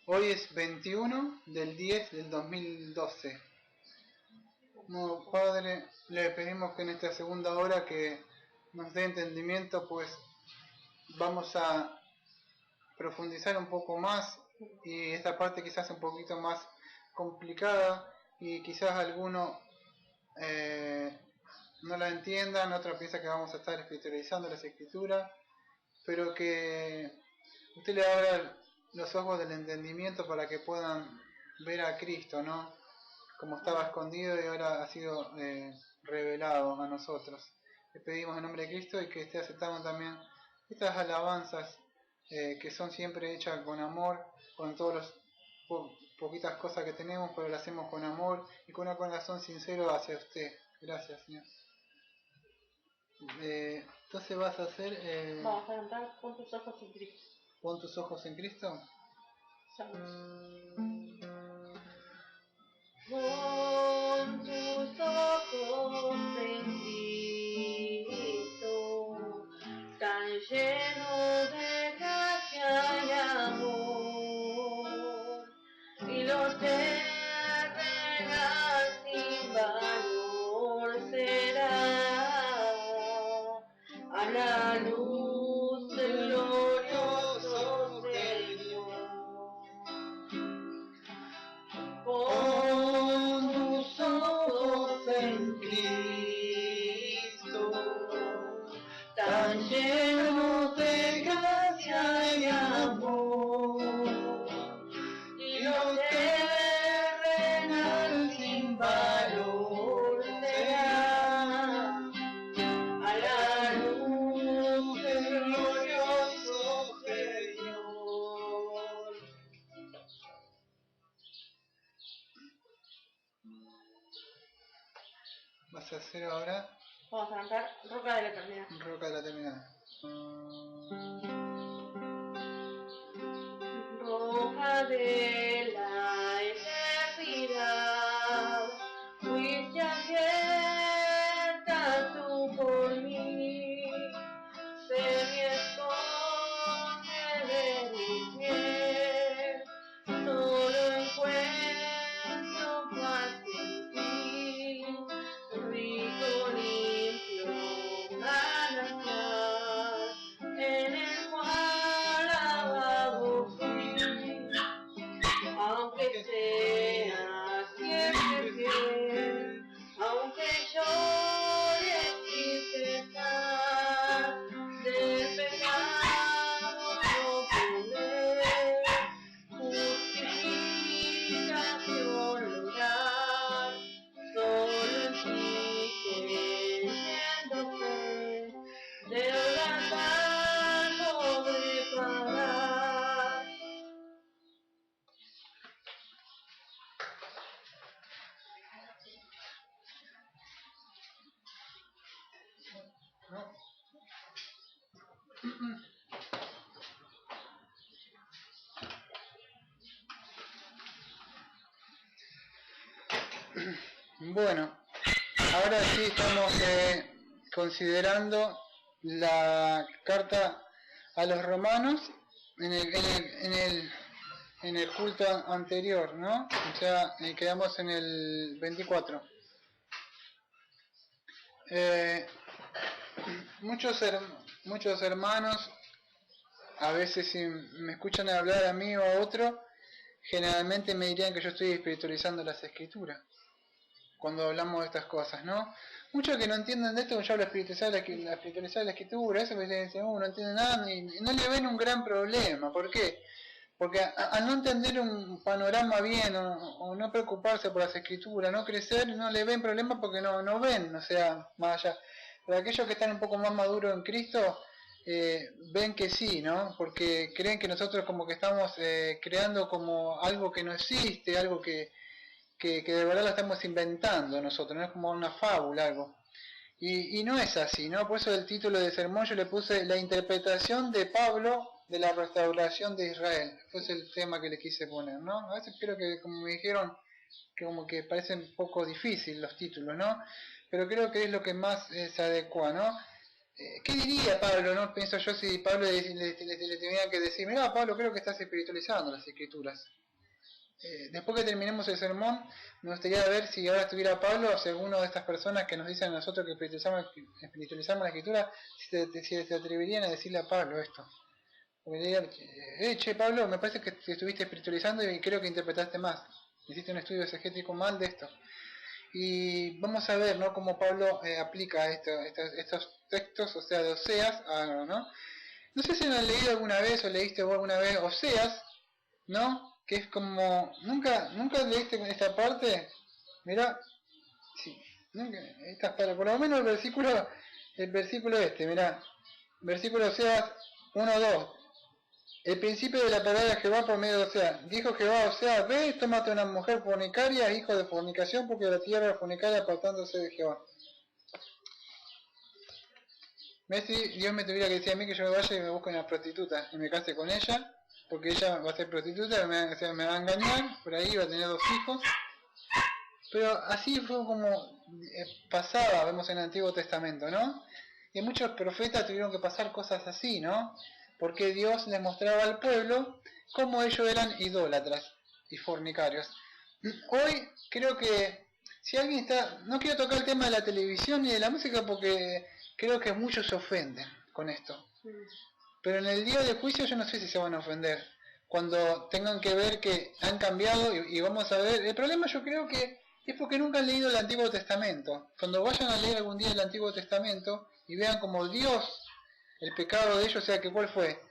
Hoy es 21 del 10 del 2012. No, Padre, le pedimos que en esta segunda hora que nos dé entendimiento, pues vamos a profundizar un poco más y esta parte quizás un poquito más complicada y quizás alguno no la entiendan, otro piensa que vamos a estar espiritualizando las escrituras, pero que usted le abra los ojos del entendimiento para que puedan ver a Cristo, ¿no? Como estaba escondido y ahora ha sido revelado a nosotros. Le pedimos en nombre de Cristo y que esté aceptando también estas alabanzas que son siempre hechas con amor, con todos los poquitas cosas que tenemos, pero las hacemos con amor y con un corazón sincero hacia usted. Gracias, Señor. Entonces vas a hacer... Vamos a cantar Pon tus ojos en Cristo. Pon tus ojos en Cristo. Pon tus ojos en Cristo, tan lleno de gracia y amor, y los terrenal sin valor será a la luz del glorioso Señor. Pon tus ojos en Cristo, tan lleno de gracia y amor, y lo terrenal sin valor será a la luz del glorioso Señor. Vas a hacer ahora... Vamos a cantar Roca de la Eternidad. Roca de la Eternidad. Roca de la eternidad, fuiste abierta tú por mí, sé mi esconde de mi piel, solo encuentro paz en ti, rico, limpio, manantial, en el cual lavado fui, aunque sea siempre fiel, aunque llore tristeza del pecado no poder, justificación lograr, solo en ti teniendo fe, deudas tan podré pagar. ¿No? Bueno, ahora sí estamos considerando la carta a los romanos en el culto anterior, ¿no? O sea, quedamos en el 24. Muchos hermanos, a veces si me escuchan hablar a mí o a otro, generalmente me dirían que yo estoy espiritualizando las escrituras cuando hablamos de estas cosas, ¿no? Muchos que no entienden de esto, yo hablo de espiritualizar la escritura, eso me dicen, no entienden nada, y no le ven un gran problema. ¿Por qué? Porque al no entender un panorama bien o no preocuparse por las escrituras, no crecer, no le ven problema porque no ven, o sea, más allá. Pero aquellos que están un poco más maduros en Cristo, ven que sí, ¿no? Porque creen que nosotros como que estamos creando como algo que no existe, algo que de verdad lo estamos inventando nosotros, no es como una fábula, algo. Y no es así, ¿no? Por eso el título de sermón yo le puse la interpretación de Pablo de la restauración de Israel. Fue el tema que le quise poner, ¿no? A veces creo que, como me dijeron, que como que parecen un poco difícil los títulos, ¿no? Pero creo que es lo que más se adecua, ¿no? ¿Qué diría Pablo, no? Pienso yo si Pablo le tuviera que decir, mira Pablo, creo que estás espiritualizando las escrituras. Después que terminemos el sermón, me gustaría ver si ahora estuviera Pablo o si alguno de estas personas que nos dicen a nosotros que espiritualizamos la escritura, si se atreverían a decirle a Pablo esto. Porque le digan, che Pablo, me parece que te estuviste espiritualizando y creo que interpretaste más. Hiciste un estudio exegético mal de esto. Y vamos a ver, ¿no?, cómo Pablo aplica estos textos, o sea, de Oseas, ¿no? No sé si lo han leído alguna vez o leíste vos alguna vez Oseas, ¿no? Que es como, ¿nunca leíste esta parte? Mirá, sí, nunca, esta parte, por lo menos el versículo mirá, versículo Oseas 1:2. El principio de la palabra de Jehová por medio de Oseas. Dijo Jehová a Oseas, ve, tómate una mujer fornicaria, hijo de fornicación, porque la tierra fornicaria apartándose de Jehová. ¿Ves? Si Dios me tuviera que decir a mí que yo me vaya y me busque una prostituta y me case con ella, porque ella va a ser prostituta, me va a engañar, por ahí va a tener 2 hijos. Pero así fue como pasaba, vemos en el Antiguo Testamento, ¿no? Y muchos profetas tuvieron que pasar cosas así, ¿no? Porque Dios les mostraba al pueblo cómo ellos eran idólatras y fornicarios. Hoy creo que si alguien está... No quiero tocar el tema de la televisión ni de la música porque creo que muchos se ofenden con esto. Pero en el día de juicio yo no sé si se van a ofender. Cuando tengan que ver que han cambiado y vamos a ver... El problema yo creo que es porque nunca han leído el Antiguo Testamento. Cuando vayan a leer algún día el Antiguo Testamento y vean como Dios... El pecado de ellos, o sea, que ¿cuál fue?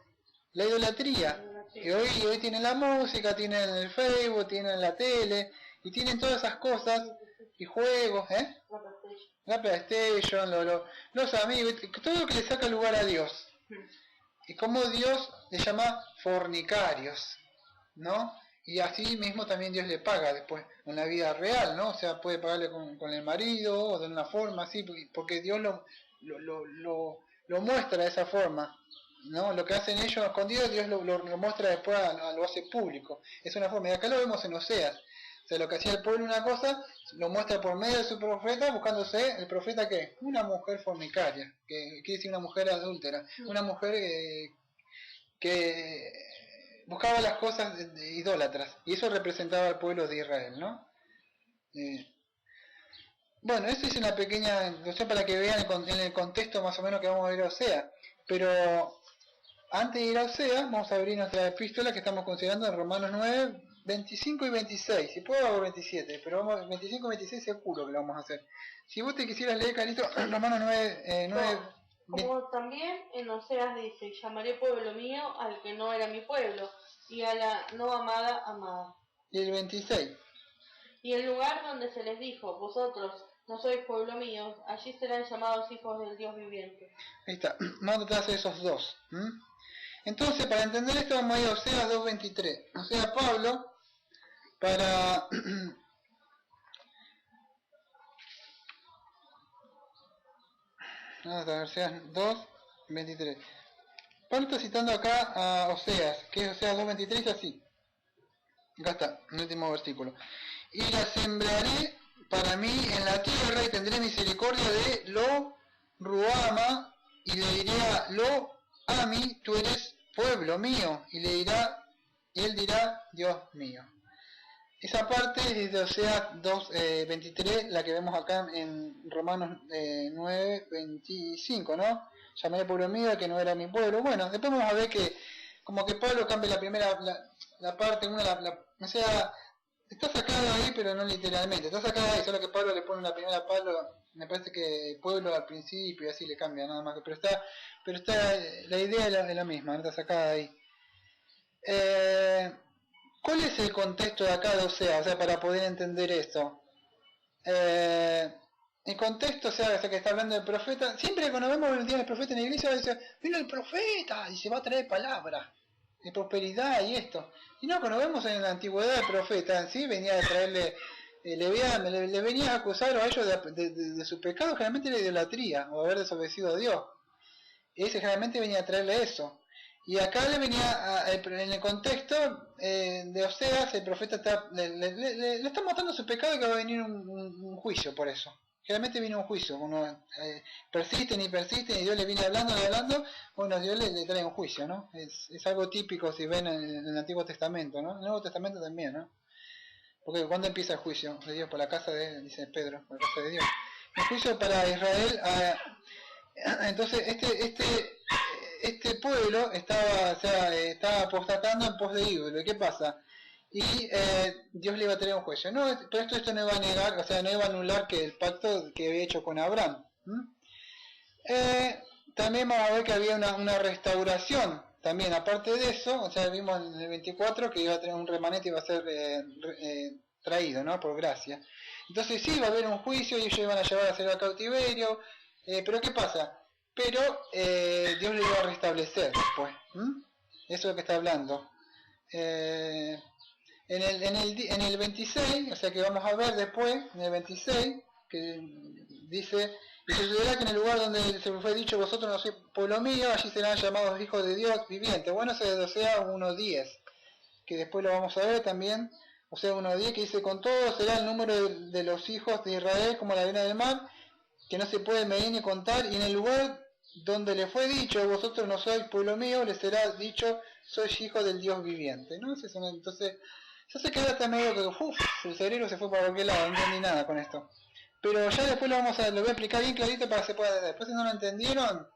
La idolatría. Y hoy tienen la música, tienen el Facebook, tienen la tele, y tienen todas esas cosas, y juegos, la PlayStation, los amigos, todo lo que le saca lugar a Dios. Y como Dios le llama fornicarios, ¿no? Y así mismo también Dios le paga después, en la vida real, ¿no? O sea, puede pagarle con el marido, o de una forma así, porque Dios lo muestra de esa forma, ¿no? Lo que hacen ellos escondidos, Dios lo muestra después, lo hace público. Es una forma, y acá lo vemos en Oseas. O sea, lo que hacía el pueblo una cosa, lo muestra por medio de su profeta, buscándose, ¿el profeta qué? Una mujer fornicaria, que quiere decir una mujer adúltera, una mujer que buscaba las cosas de idólatras, y eso representaba al pueblo de Israel, ¿no? Bueno, esta es una pequeña introducción para que vean en el contexto más o menos que vamos a ver a Oseas. Pero antes de ir a Oseas, vamos a abrir nuestra epístola que estamos considerando en Romanos 9, 25 y 26. Si puedo hago 27, pero vamos 25 y 26 seguro que lo vamos a hacer. Si vos te quisieras leer, Carito, Romanos 9, como también en Oseas dice, llamaré pueblo mío al que no era mi pueblo, y a la no amada, amada. Y el 26. Y el lugar donde se les dijo, vosotros no sois pueblo mío, allí serán llamados hijos del Dios viviente. Ahí está, vamos a tratar de esos dos. Entonces, para entender esto, vamos a ir a Oseas 2.23. O sea, Pablo, para... Vamos a ver, Oseas 2.23. Pablo está citando acá a Oseas, que es Oseas 2.23, así. Acá está, el último versículo. Y la sembraré para mí en la tierra y tendré misericordia de Lo Ruama y le diré a Lo Ami, tú eres pueblo mío, y él dirá, Dios mío. Esa parte es de Oseas 2.23, la que vemos acá en Romanos 9.25, ¿no? Llamé pueblo mío que no era mi pueblo. Bueno, después vamos a ver que como que Pablo cambia la primera, la parte, o sea, está sacada ahí, pero no literalmente, está sacada ahí, solo que Pablo le pone la primera Pablo, me parece que pueblo al principio y así le cambia nada más, pero está la idea es la misma, ¿no? Está sacada ahí. ¿Cuál es el contexto de acá de Oseas? O sea, para poder entender esto. El contexto, o sea, que está hablando del profeta, siempre cuando vemos el día del profeta en la iglesia, dice, vino el profeta y se va a traer palabras de prosperidad y esto. Y no, cuando vemos en la antigüedad el profeta, ¿sí? Venía a traerle, le venía a acusar a ellos de su pecado, generalmente la idolatría, o haber desobedecido a Dios. Ese generalmente venía a traerle eso. Y acá le venía, en el contexto de Oseas, el profeta le está mostrando su pecado y que va a venir un juicio por eso. Generalmente viene un juicio, uno persisten y Dios le viene hablando y hablando, bueno, Dios le trae un juicio, ¿no? Es algo típico si ven en el Antiguo Testamento, ¿no? En el Nuevo Testamento también, ¿no? Porque ¿cuándo empieza el juicio de Dios? Por la casa de, dice Pedro, por la casa de Dios. El juicio para Israel, entonces este pueblo estaba apostatando en pos de ídolo. ¿Y qué pasa? Y Dios le iba a traer un juicio. No, pero esto no iba a negar, o sea, no iba a anular que el pacto que había hecho con Abraham. También vamos a ver que había una restauración. También, aparte de eso, o sea, vimos en el 24 que iba a tener un remanente y iba a ser traído, ¿no? Por gracia. Entonces sí, va a haber un juicio y ellos iban a llevar a hacer el cautiverio. Pero ¿qué pasa? Pero Dios le iba a restablecer después. Eso es lo que está hablando. En el 26, o sea que vamos a ver después, en el 26, que dice, y sucederá que en el lugar donde se fue dicho, vosotros no sois pueblo mío, allí serán llamados hijos de Dios viviente. Bueno, eso es de Osea 1.10, que después lo vamos a ver también. Osea 1.10 que dice, con todo será el número de los hijos de Israel como la arena del mar, que no se puede medir ni contar, y en el lugar donde le fue dicho, vosotros no sois pueblo mío, le será dicho, sois hijos del Dios viviente. ¿No? Entonces, yo se quedó hasta medio que, el cerebro se fue para cualquier lado, no entendí nada con esto. Pero ya después lo voy a explicar bien clarito para que se pueda entender. Después si no lo entendieron,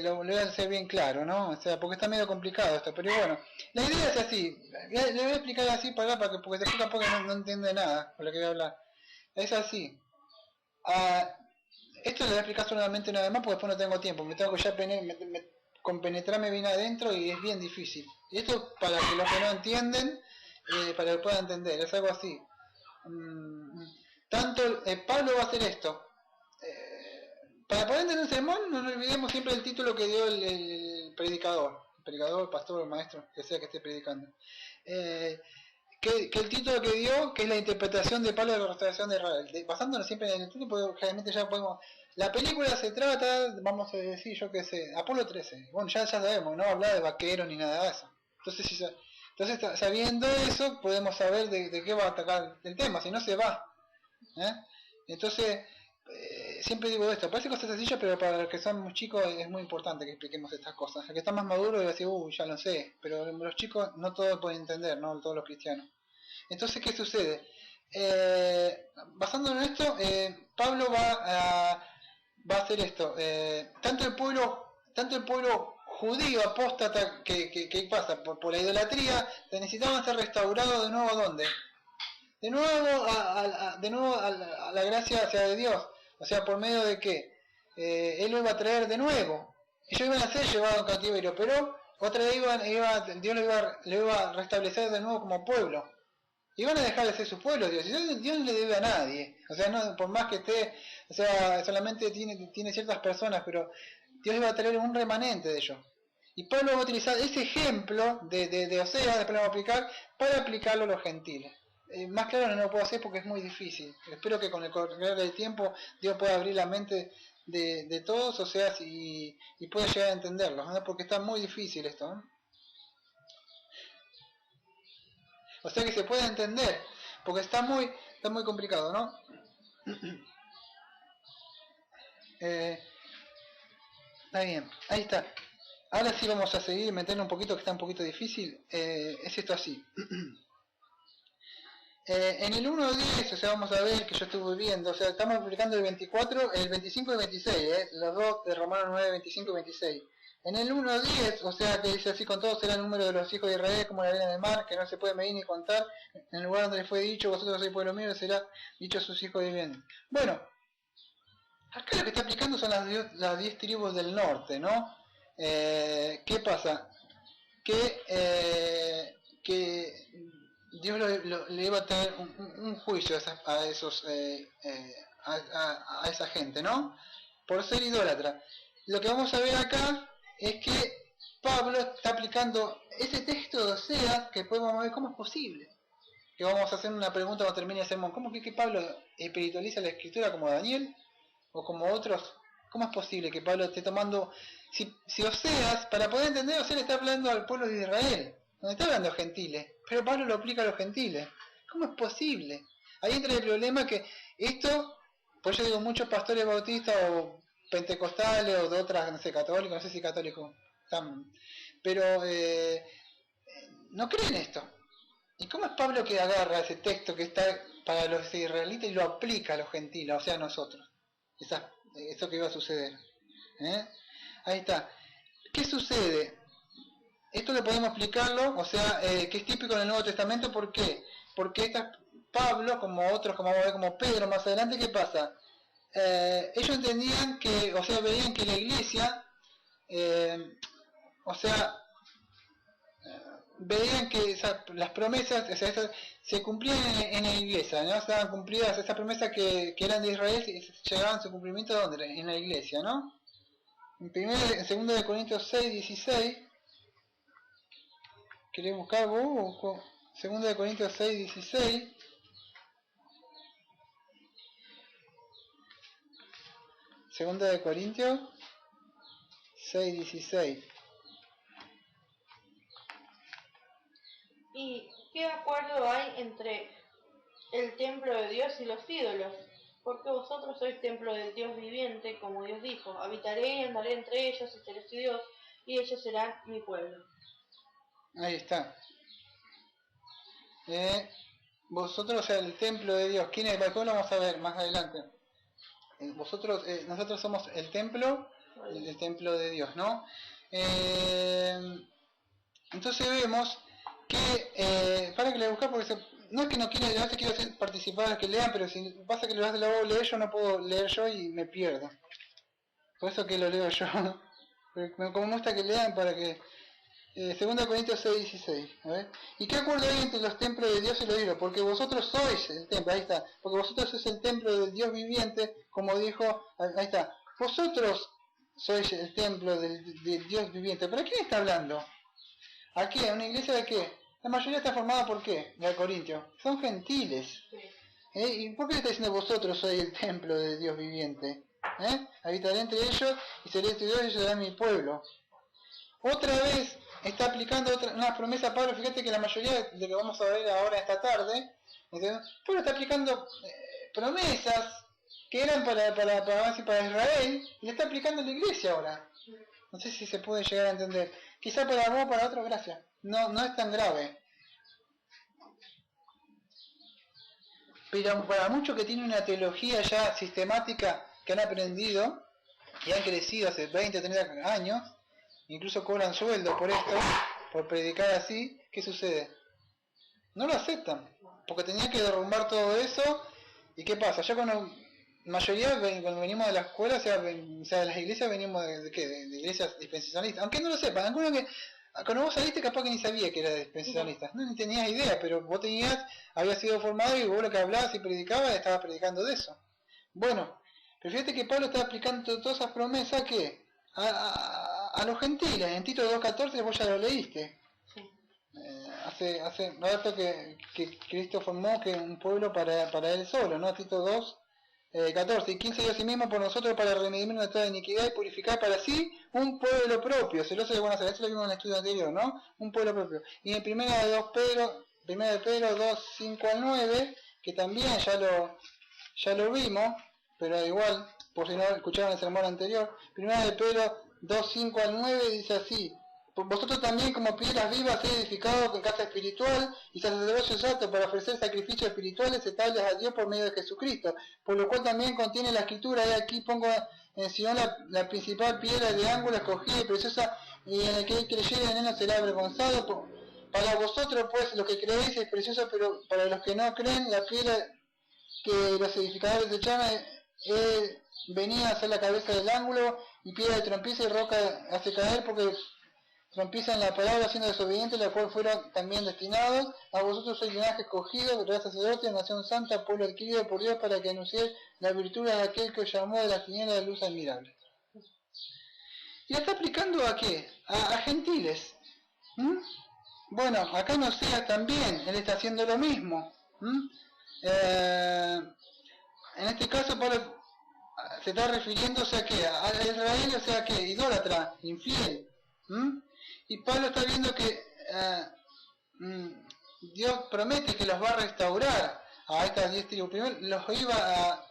lo voy a hacer bien claro, ¿no? O sea, porque está medio complicado esto, pero bueno, la idea es así, le voy a explicar así porque después tampoco no entiende nada con lo que voy a hablar. Es así. Esto lo voy a explicar solamente una vez más porque después no tengo tiempo, me tengo que ya compenetrarme bien adentro y es bien difícil. Y esto para que los que no entienden, para que puedan entender, es algo así. Pablo va a hacer esto. Para poder entender el sermón, no nos olvidemos siempre del título que dio el predicador, el pastor o el maestro, que sea que esté predicando. Que el título que dio, que es la interpretación de Pablo de la restauración de Israel. Basándonos siempre en el título, porque generalmente ya podemos... La película se trata, vamos a decir, yo qué sé, Apolo 13. Bueno, ya sabemos, no habla de vaqueros ni nada de eso. Entonces sabiendo eso, podemos saber de qué va a atacar el tema, si no se va. Entonces, siempre digo esto, parece cosas sencillas, pero para los que son muy chicos es muy importante que expliquemos estas cosas. El que está más maduro va a decir, ya lo sé, pero los chicos no todos pueden entender, no todos los cristianos. Entonces, ¿qué sucede? Basándonos en esto, Pablo va a hacer esto. Tanto el pueblo judío apóstata que pasa por la idolatría, necesitaban ser restaurados de nuevo ¿a dónde? De nuevo a la gracia hacia de Dios. O sea, por medio de que Él lo iba a traer de nuevo. Ellos iban a ser llevados en cautiverio, pero otra vez Dios lo iba a restablecer de nuevo como pueblo. Y van a dejar de ser su pueblo, Dios. Dios no le debe a nadie. O sea, no, por más que esté, o sea, solamente tiene ciertas personas, pero Dios iba a traer un remanente de ellos. Y Pablo va a utilizar ese ejemplo de Osea, después lo va a aplicar, para aplicarlo a los gentiles. Más claro no lo puedo hacer porque es muy difícil. Espero que con el correr del tiempo Dios pueda abrir la mente de todos, o sea, y pueda llegar a entenderlos, ¿no? Porque está muy difícil esto, ¿no? O sea que se puede entender, porque está muy complicado, ¿no? Está bien, ahí está. Ahora sí vamos a seguir, meterle un poquito que está un poquito difícil. Es esto así. En el 1.10, o sea, vamos a ver que yo estuve viendo, o sea, estamos publicando el 24, el 25 y 26, los dos de Romanos 9, 25 y 26. En el 1.10, o sea, que dice así, con todo será el número de los hijos de Israel como la arena del mar, que no se puede medir ni contar, en el lugar donde les fue dicho, vosotros sois pueblo mío, será dicho a sus hijos de bien. Bueno, acá lo que está aplicando son las 10 tribus del norte, ¿no? ¿Qué pasa? Que Dios le iba a tener un juicio a esa gente, ¿no? Por ser idólatra. Lo que vamos a ver acá es que Pablo está aplicando ese texto de Oseas, que podemos ver cómo es posible. Que vamos a hacer una pregunta cuando termine el sermón. ¿Cómo que Pablo espiritualiza la escritura como Daniel o como otros? ¿Cómo es posible que Pablo esté tomando... Si Oseas, para poder entender, Oseas le está hablando al pueblo de Israel, donde está hablando a gentiles, pero Pablo lo aplica a los gentiles. ¿Cómo es posible? Ahí entra el problema que esto Por eso digo, muchos pastores bautistas o pentecostales o de otras, no sé, católicos, no sé si católicos, pero no creen esto. ¿Y cómo es Pablo que agarra ese texto que está para los israelitas y lo aplica a los gentiles, o sea, a nosotros? Eso que iba a suceder. Ahí está. ¿Qué sucede? Esto lo podemos explicarlo, o sea, que es típico en el Nuevo Testamento, ¿por qué? Porque Pablo, como otros, como vamos a ver, como Pedro más adelante, ¿qué pasa? Ellos entendían que, o sea, veían que la iglesia, o sea, veían que las promesas, o sea, se cumplían en la iglesia, ¿no? Estaban cumplidas esas promesas que eran de Israel y llegaban a su cumplimiento ¿dónde? En la iglesia, ¿no? En 2 Corintios 6, 16, ¿querés buscar vos? 2 Corintios 6, 16. 2 Corintios 6, 16. ¿Y qué acuerdo hay entre el templo de Dios y los ídolos? Porque vosotros sois templo del Dios viviente, como Dios dijo, habitaré y andaré entre ellos y seré su Dios, y ellos serán mi pueblo. Ahí está. Vosotros, o sea, el templo de Dios. ¿Quién es? Después lo vamos a ver más adelante. Nosotros somos el templo de Dios, ¿no? Entonces vemos que, para que le busque, porque no es que no te quiero hacer participar a que lean, pero si pasa que lo hace la voz leer, yo no puedo leer yo y me pierdo. Por eso que lo leo yo. Como me gusta que lean para que... 2 Corintios 6, 16. A ver. ¿Y qué acuerdo hay entre los templos de Dios y los ídolos? Porque vosotros sois el templo, ahí está. Porque vosotros sois el templo del Dios viviente, como dijo, ahí está. Vosotros sois el templo del Dios viviente. ¿Pero a quién está hablando? ¿A qué? ¿A una iglesia de qué? La mayoría está formada por qué? De Corintios. Son gentiles. ¿Y por qué le está diciendo vosotros sois el templo del Dios viviente? Habitaré entre ellos y seré tu Dios y ellos serán mi pueblo. Otra vez está aplicando una promesa a Pablo. Fíjate que la mayoría de lo que vamos a ver ahora esta tarde, Pablo está aplicando promesas que eran para Israel y le está aplicando a la iglesia ahora. No sé si se puede llegar a entender. Quizá para vos, para otro, gracias. No es tan grave. Pero para muchos que tienen una teología ya sistemática, que han aprendido y han crecido hace 20, 30 años, incluso cobran sueldo por esto, por predicar así, ¿qué sucede? No lo aceptan, porque tenían que derrumbar todo eso, y ¿qué pasa? Ya cuando mayoría cuando venimos de la escuela, o sea de las iglesias, venimos de ¿qué? De iglesias dispensacionalistas, aunque no lo sepan, algunos que cuando vos saliste capaz que ni sabía que era dispensacionalista, no ni tenías idea, pero vos habías sido formado y vos lo que hablabas y predicabas, estabas predicando de eso. Bueno, pero fíjate que Pablo está aplicando todas esas promesas que a los gentiles, en Tito 2.14 vos ya lo leíste. Sí. Hace rato que Cristo formó que un pueblo para él solo, ¿no? Tito 2, 14, y 15 dio a sí mismo por nosotros para redimirnos de toda iniquidad y purificar para sí un pueblo propio, celoso de buenas obras. Eso lo vimos en el estudio anterior, ¿no? Un pueblo propio. Y en primera de Pedro 2, 5 al 9, que también ya lo vimos, pero igual, por si no escucharon el sermón anterior, primera de Pedro 2, 5 al 9 dice así: vosotros también como piedras vivas seis edificados con casa espiritual y sacerdocio santo para ofrecer sacrificios espirituales aceptables a Dios por medio de Jesucristo, por lo cual también contiene la escritura, y aquí pongo en Sion la principal piedra de ángulo escogida y preciosa, y en el que creyere en él no será avergonzado. Para vosotros pues lo que creéis es precioso, pero para los que no creen, la piedra que los edificadores echaron venía a ser la cabeza del ángulo, y piedra de trompieza y roca hace caer, porque trompizan la palabra siendo desobedientes, la cual fueron también destinados. A vosotros sois linaje escogido, real sacerdote, nación santa, pueblo adquirido por Dios, para que anunciéis la virtud de aquel que os llamó de la tiniebla de luz admirable. ¿Y la está aplicando a qué? A gentiles. Bueno, acá en Oseas también, él está haciendo lo mismo. En este caso Pablo se está refiriéndose a qué, a Israel, o sea que idólatra, infiel. Y Pablo está viendo que Dios promete que los va a restaurar a estas 10 tribus. Primero los iba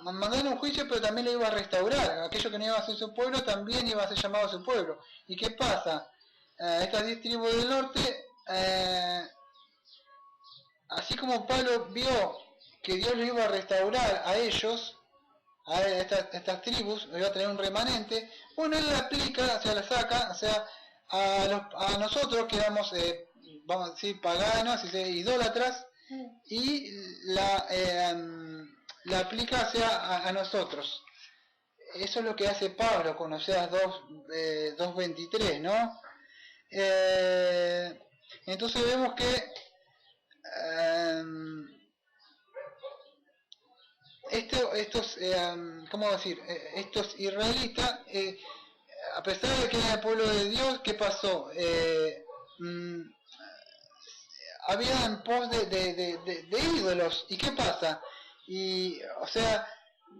mandar un juicio, pero también lo iba a restaurar. Aquello que no iba a ser su pueblo también iba a ser llamado su pueblo. ¿Y qué pasa? Estas 10 tribus del norte, así como Pablo vio que Dios lo iba a restaurar a ellos, a estas tribus, lo iba a tener un remanente, bueno, él la aplica, o sea, la saca, o sea, a nosotros que éramos, vamos a decir, paganos, idólatras, y la aplica hacia a nosotros. Eso es lo que hace Pablo con Oseas 2.23, ¿no? Entonces vemos que estos, ¿cómo decir? Estos israelitas, a pesar de que era el pueblo de Dios, ¿qué pasó? Había en pos de ídolos. ¿Y qué pasa? Y, o sea,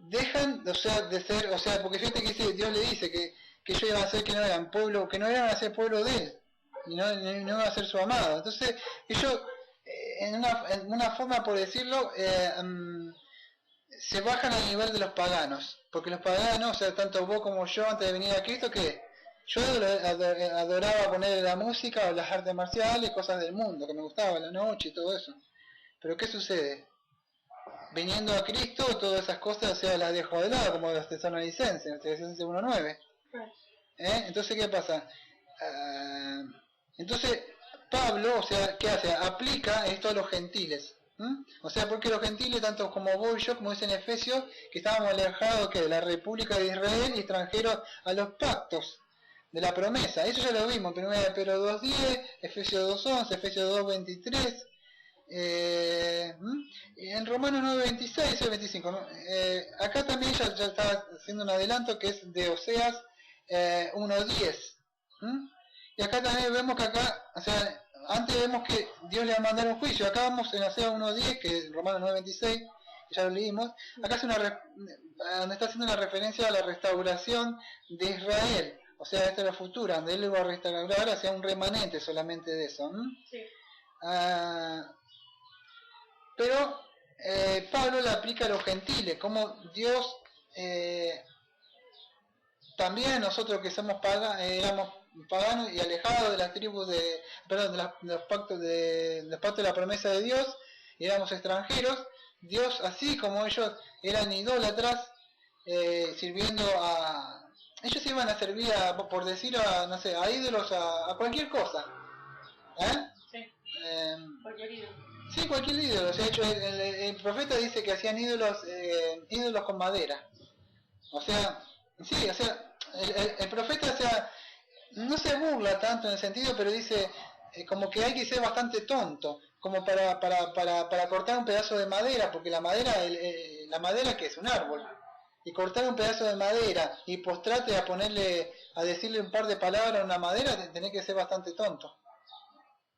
dejan, o sea, de ser, o sea, porque fíjate que Dios le dice que ellos iban a ser que no eran pueblo, que no iban a ser pueblo de él, y no iban a ser su amado. Entonces, ellos, en una forma por decirlo, se bajan al nivel de los paganos, porque los paganos, o sea, tanto vos como yo antes de venir a Cristo, que yo adoraba poner la música o las artes marciales, cosas del mundo, que me gustaba la noche y todo eso. Pero ¿qué sucede? Viniendo a Cristo, todas esas cosas, o sea, las dejo de lado, como los tesalonicenses, los tesalonicenses 1.9. Entonces, ¿qué pasa? Entonces, Pablo, o sea, ¿qué hace? Aplica esto a los gentiles. O sea, porque los gentiles, tanto como vos y yo, como dice en Efesios, que estábamos alejados de la República de Israel y extranjeros a los pactos de la promesa. Eso ya lo vimos en 1 Pedro 2.10, Efesios 2.11, Efesios 2.23, en Romanos 9.26 y 25. ¿No? Acá también ya está haciendo un adelanto que es de Oseas 1.10. Y acá también vemos que acá, o sea, antes vemos que Dios le va a mandar un juicio. Acá vamos en Oseas 1.10, que es Romanos 9.26, ya lo leímos. Acá es donde está haciendo una referencia a la restauración de Israel. O sea, esta es la futura, donde él lo va a restaurar hacia un remanente solamente de eso. Sí. Pero Pablo la aplica a los gentiles, como Dios también nosotros que somos éramos paganos y alejados de las tribus de los pactos de la promesa de Dios, y éramos extranjeros. Dios, así como ellos eran idólatras, sirviendo a... Ellos iban a servir, por decirlo, no sé, a ídolos, a cualquier cosa. Sí, cualquier ídolo. Sí, cualquier ídolo. O sea, hecho, el profeta dice que hacían ídolos con madera. O sea, sí, o sea, el profeta, o sea, no se burla tanto en el sentido, pero dice como que hay que ser bastante tonto, como para cortar un pedazo de madera, porque la madera que es un árbol, y cortar un pedazo de madera y postrarte a decirle un par de palabras a una madera, tenés que ser bastante tonto.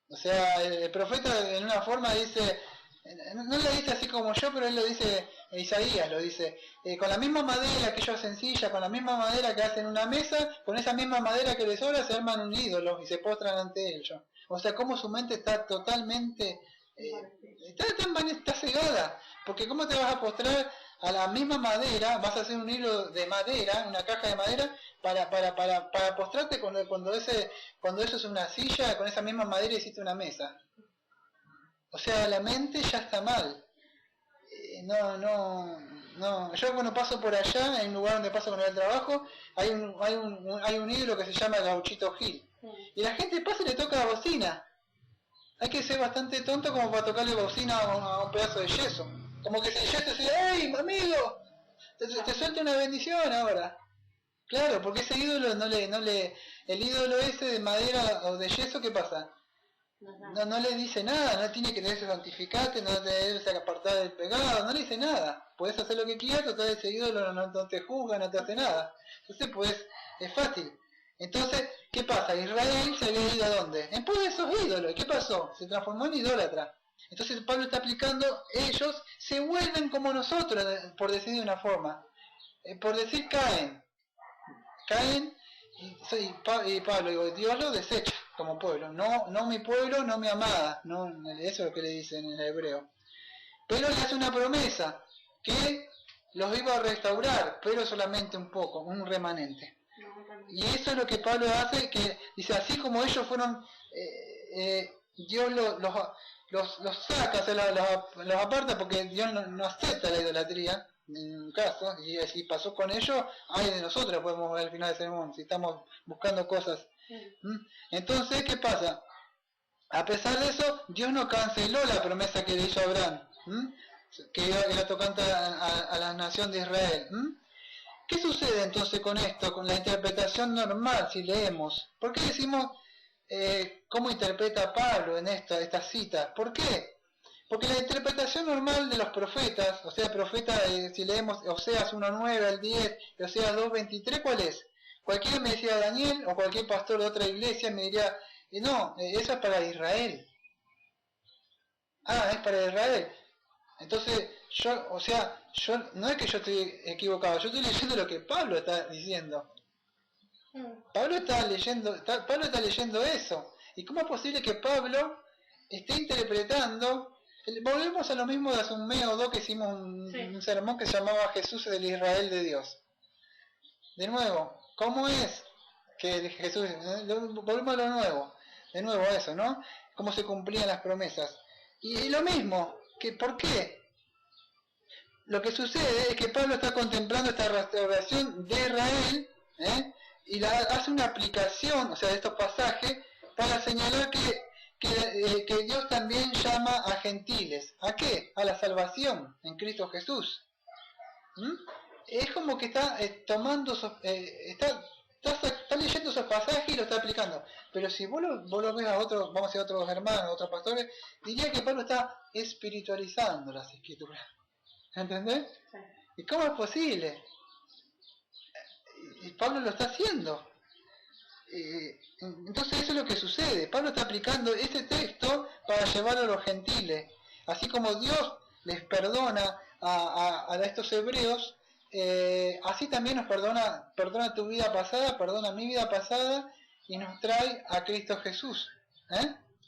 O sea, el profeta en una forma dice, no lo dice así como yo, pero él lo dice, Isaías lo dice, con la misma madera que ellos sencilla, con la misma madera que hacen una mesa, con esa misma madera que les sobra se arman un ídolo y se postran ante ellos. O sea, como su mente está totalmente, está cegada, porque ¿cómo te vas a postrar a la misma madera? Vas a hacer un hilo de madera, una caja de madera, para postrarte cuando eso es una silla, con esa misma madera hiciste una mesa. O sea, la mente ya está mal. No. Yo cuando paso por allá, en un lugar donde paso con el trabajo, hay un ídolo que se llama Gauchito Gil. Y la gente pasa y le toca la bocina. Hay que ser bastante tonto como para tocarle bocina a un pedazo de yeso. Como que si el yeso dice, ¡hey, amigo! Te suelta una bendición ahora. Claro, porque ese ídolo el ídolo ese de madera o de yeso, ¿qué pasa? No le dice nada, no tiene que debes santificarte, no te debes apartar del pecado, no le dice nada. Puedes hacer lo que quieras, total ese ídolo no te juzga, no te hace nada. Entonces, pues, es fácil. Entonces, ¿qué pasa? Israel se había ido a dónde? En pos de esos ídolos. ¿Qué pasó? Se transformó en idólatra. Entonces Pablo está aplicando, ellos se vuelven como nosotros, por decir de una forma. Por decir caen y Pablo, digo, Dios lo desecha como pueblo, no mi pueblo, no mi amada, eso es lo que le dicen en el hebreo, pero le hace una promesa, que los iba a restaurar, pero solamente un poco, un remanente. Y eso es lo que Pablo hace, que dice, así como ellos fueron, Dios los saca, o sea, los aparta, porque Dios no acepta la idolatría, en un caso, y así pasó con ellos, ay de nosotros, podemos ver al final del sermón, si estamos buscando cosas. Entonces, ¿qué pasa? A pesar de eso, Dios no canceló la promesa que le hizo a Abraham, que era tocante a la nación de Israel. ¿Qué sucede entonces con esto, con la interpretación normal, si leemos? ¿Por qué decimos cómo interpreta Pablo en esta cita? ¿Por qué? Porque la interpretación normal de los profetas, o sea, si leemos Oseas 1.9 al 10, y Oseas 2.23, ¿cuál es? Cualquiera me decía Daniel, o cualquier pastor de otra iglesia me diría, no, eso es para Israel. Ah, es para Israel. Entonces, yo no es que yo estoy equivocado, yo estoy leyendo lo que Pablo está diciendo. Pablo está leyendo eso. ¿Y cómo es posible que Pablo esté interpretando? Volvemos a lo mismo de hace un mes o dos que hicimos un sermón que se llamaba Jesús del Israel de Dios. De nuevo, ¿cómo es que Jesús? Volvemos a lo nuevo. De nuevo a eso, ¿no? Cómo se cumplían las promesas. Y lo mismo, ¿por qué? Lo que sucede es que Pablo está contemplando esta restauración de Israel, y hace una aplicación, o sea, de estos pasajes, para señalar que Dios también llama a gentiles. ¿A qué? A la salvación en Cristo Jesús. Es como que está tomando, está leyendo esos pasajes y lo está aplicando. Pero si vos lo ves a otros, vamos a decir a otros hermanos, a otros pastores, diría que Pablo está espiritualizando las escrituras. ¿Entendés? Sí. ¿Y cómo es posible? Y Pablo lo está haciendo. Entonces eso es lo que sucede. Pablo está aplicando ese texto para llevarlo a los gentiles. Así como Dios les perdona a estos hebreos, así también nos perdona tu vida pasada, perdona mi vida pasada y nos trae a Cristo Jesús.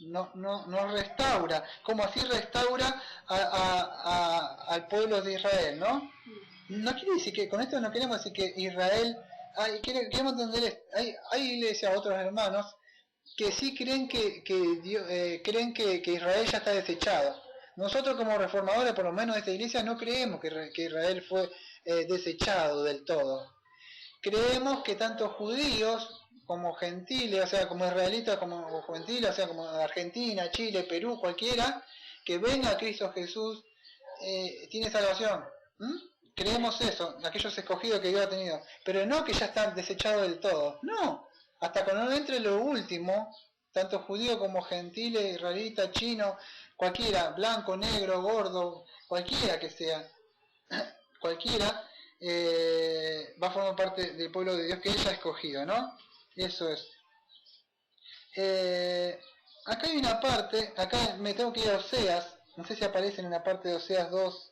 Nos restaura, como así restaura al pueblo de Israel, ¿no? No quiere decir que, con esto no queremos decir que Israel, queremos entender, hay iglesias, otros hermanos, que sí creen que Israel ya está desechado. Nosotros como reformadores, por lo menos de esta iglesia, no creemos que Israel fue desechado del todo. Creemos que tanto judíos como gentiles, o sea, como israelitas, como gentiles, o sea, como Argentina, Chile, Perú, cualquiera, que venga a Cristo Jesús, tiene salvación. Creemos eso, aquellos escogidos que Dios ha tenido. Pero no que ya están desechados del todo. No, hasta cuando no entre lo último, tanto judío como gentiles, israelita, chino, cualquiera, blanco, negro, gordo, cualquiera que sea, cualquiera, va a formar parte del pueblo de Dios que ella ha escogido, ¿no? Eso es. Acá hay una parte, acá me tengo que ir a Oseas, no sé si aparece en la parte de Oseas 2,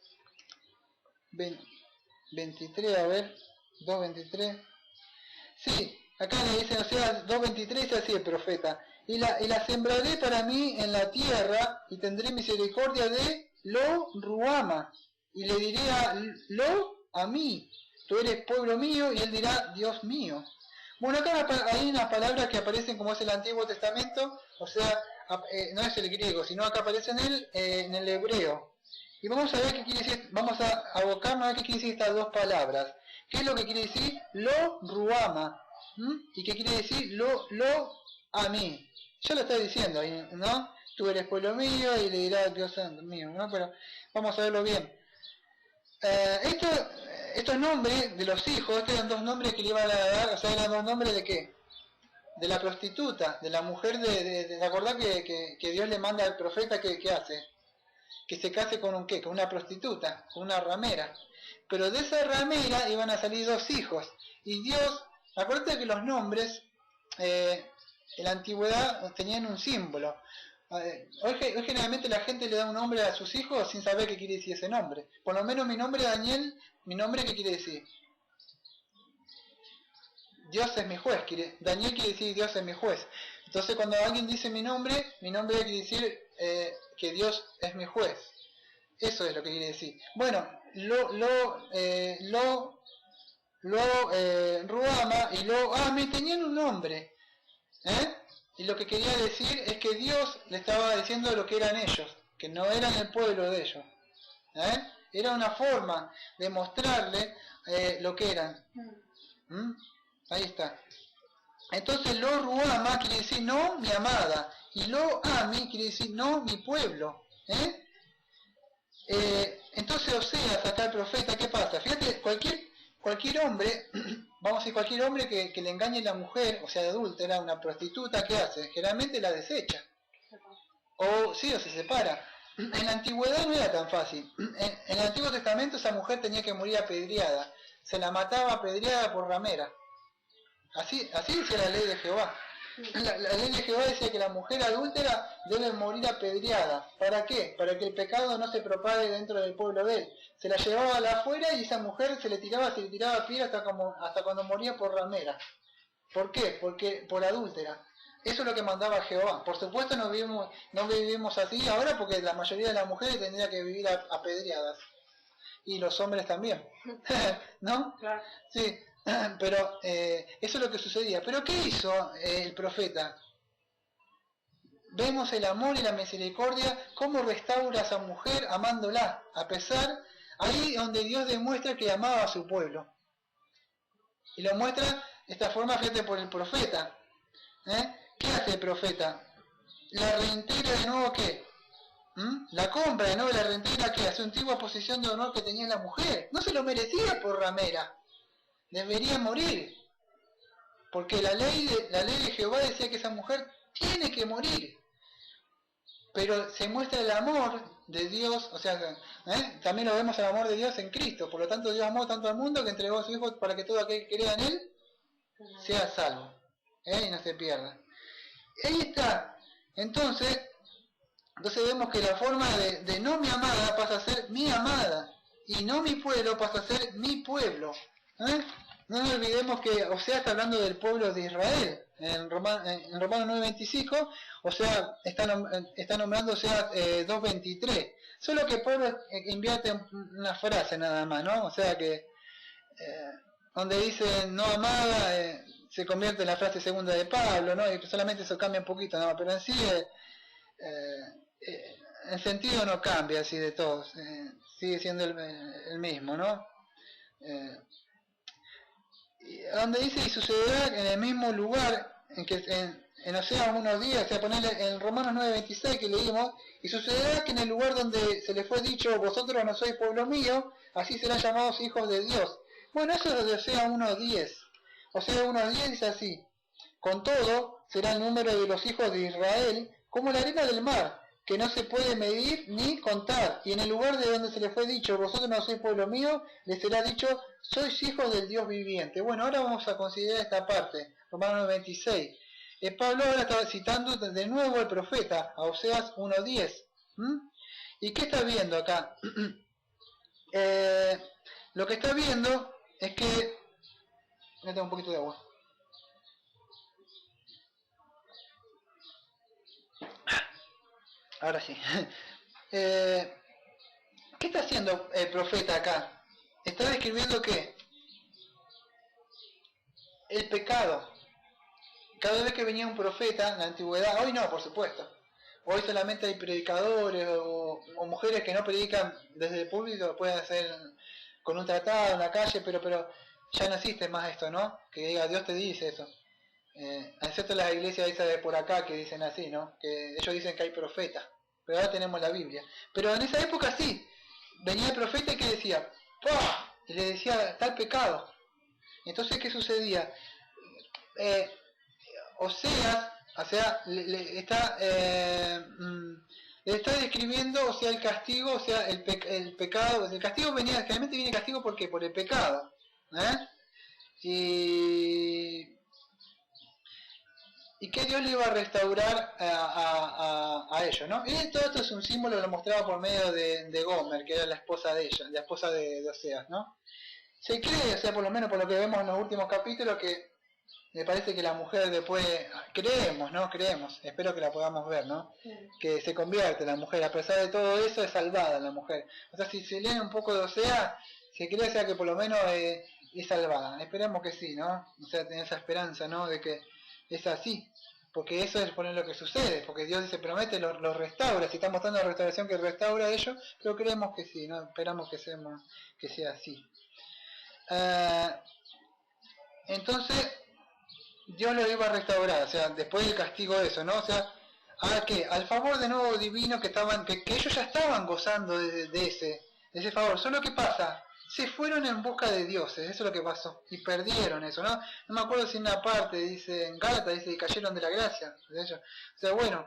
23, a ver, 2.23. Sí, acá le dice Oseas 2.23, dice así el profeta. Y la sembraré para mí en la tierra y tendré misericordia de Ruama. Y le diré a mí, tú eres pueblo mío, y él dirá, Dios mío. Bueno, acá hay unas palabras que aparecen como es el Antiguo Testamento, o sea, no es el griego, sino acá aparece en el hebreo. Y vamos a ver qué quiere decir, vamos a abocarnos a ver qué quiere decir estas dos palabras. ¿Qué es lo que quiere decir Ruama? ¿Y qué quiere decir a mí? Ya lo está diciendo ahí, ¿no? Tú eres pueblo mío y le dirá Dios santo mío, ¿no? Pero vamos a verlo bien. Estos nombres de los hijos, estos eran dos nombres que le iban a dar, o sea, eran dos nombres de qué? De la prostituta, de la mujer de acordar que Dios le manda al profeta que hace, que se case con un qué, con una prostituta, con una ramera. Pero de esa ramera iban a salir dos hijos. Y Dios, acuérdate que los nombres en la antigüedad tenían un símbolo. Hoy generalmente la gente le da un nombre a sus hijos sin saber qué quiere decir ese nombre. Por lo menos mi nombre, Daniel, mi nombre, ¿qué quiere decir? Dios es mi juez. Daniel quiere decir Dios es mi juez. Entonces cuando alguien dice mi nombre quiere decir que Dios es mi juez. Eso es lo que quiere decir. Bueno, Ruama y Ami tenían un nombre. Y lo que quería decir es que Dios le estaba diciendo lo que eran ellos, que no eran el pueblo de ellos. Era una forma de mostrarle lo que eran. Ahí está. Entonces lo Ruama quiere decir no mi amada, y lo Ami quiere decir no mi pueblo. Entonces Oseas, acá el profeta, ¿qué pasa? Fíjate, cualquier hombre, vamos a decir cualquier hombre que le engañe a la mujer, o sea, adúltera, una prostituta, ¿qué hace? Generalmente la desecha. O se separa. En la antigüedad no era tan fácil. En el Antiguo Testamento esa mujer tenía que morir apedreada. Se la mataba apedreada por ramera. Así decía la ley de Jehová. La ley de Jehová decía que la mujer adúltera debe morir apedreada. ¿Para qué? Para que el pecado no se propague dentro del pueblo de él. Se la llevaba a la afuera y esa mujer se le tiraba piedra hasta cuando moría por ramera. ¿Por qué? Porque por adúltera. Eso es lo que mandaba Jehová. Por supuesto no vivimos así ahora porque la mayoría de las mujeres tendría que vivir apedreadas. Y los hombres también. ¿No? Claro. Sí. Pero eso es lo que sucedía. Pero ¿qué hizo el profeta? Vemos el amor y la misericordia, cómo restaura a esa mujer amándola, a pesar, ahí donde Dios demuestra que amaba a su pueblo. Y lo muestra de esta forma, fíjate, por el profeta. ¿Qué hace el profeta? La reintegra de nuevo, ¿qué? La compra de nuevo, la reintegra, ¿qué? A su antigua posición de honor que tenía la mujer. No se lo merecía por ramera. Debería morir, porque la ley de Jehová decía que esa mujer tiene que morir, pero se muestra el amor de Dios, o sea, también lo vemos el amor de Dios en Cristo, por lo tanto Dios amó tanto al mundo que entregó a su Hijo para que todo aquel que crea en Él sea salvo, y no se pierda. Ahí está. Entonces vemos que la forma de no mi amada pasa a ser mi amada, y no mi pueblo pasa a ser mi pueblo. No nos olvidemos que Oseas está hablando del pueblo de Israel. En Romanos 9:25, o sea, está nombrando Oseas 2:23. Solo que Pablo invierte una frase nada más, ¿no? O sea que donde dice no amada se convierte en la frase segunda de Pablo, ¿no? Y solamente eso cambia un poquito, ¿no? Pero en sí el sentido no cambia así de todos. Sigue siendo el mismo, ¿no? Donde dice y sucederá en el mismo lugar en Oseas unos días, o sea, ponerle en Romanos 9:26 que leímos, y sucederá que en el lugar donde se les fue dicho vosotros no sois pueblo mío, así serán llamados hijos de Dios. Bueno, eso es de Oseas 1:10. Oseas 1:10 dice así: con todo será el número de los hijos de Israel como la arena del mar, que no se puede medir ni contar, y en el lugar de donde se les fue dicho vosotros no sois pueblo mío, les será dicho sois hijos del Dios viviente. Bueno, ahora vamos a considerar esta parte, Romanos 26. Pablo ahora está citando de nuevo al profeta, a Oseas 1:10. ¿Y qué está viendo acá? Lo que está viendo es que... Me tengo un poquito de agua. Ahora sí. ¿Qué está haciendo el profeta acá? Está describiendo ¿qué? El pecado. Cada vez que venía un profeta en la antigüedad, hoy no, por supuesto. Hoy solamente hay predicadores o mujeres que no predican desde el público, pueden hacer con un tratado en la calle, pero ya no existe más esto, ¿no? Que diga, Dios te dice eso. Excepto las iglesias esas de por acá que dicen así, ¿no? Que ellos dicen que hay profetas, pero ahora tenemos la Biblia. Pero en esa época sí, venía el profeta y que decía, ¡pah! Y le decía tal pecado. Entonces, ¿qué sucedía? Oseas, o sea, le está describiendo, o sea, el castigo, o sea, el pecado. El castigo generalmente viene castigo porque por el pecado, y que Dios le iba a restaurar a ellos, ¿no? Y todo esto es un símbolo, lo mostraba por medio de Gomer, que era la esposa de ella, la esposa de Oseas, ¿no? Se cree, o sea, por lo menos por lo que vemos en los últimos capítulos, que me parece que la mujer después, creemos, espero que la podamos ver, ¿no? Sí. Que se convierte la mujer, a pesar de todo eso, es salvada la mujer. O sea, si se leen un poco de Osea, se cree sea que por lo menos es salvada. Esperemos que sí, ¿no? O sea, tener esa esperanza, ¿no? De que es así. Porque eso es poner lo que sucede, porque Dios se promete, lo restaura, si está mostrando la restauración que restaura a ellos, pero creemos que sí, ¿no? Esperamos que sea así. Entonces, Dios lo iba a restaurar, o sea, después del castigo de eso, ¿no? O sea, ¿a qué? Al favor de nuevo divino que ellos ya estaban gozando de ese favor. Solo que pasa, se fueron en busca de dioses, eso es lo que pasó, y perdieron eso, ¿no? No me acuerdo si en una parte dice, en Gálatas dice, y cayeron de la gracia de ellos. O sea, bueno,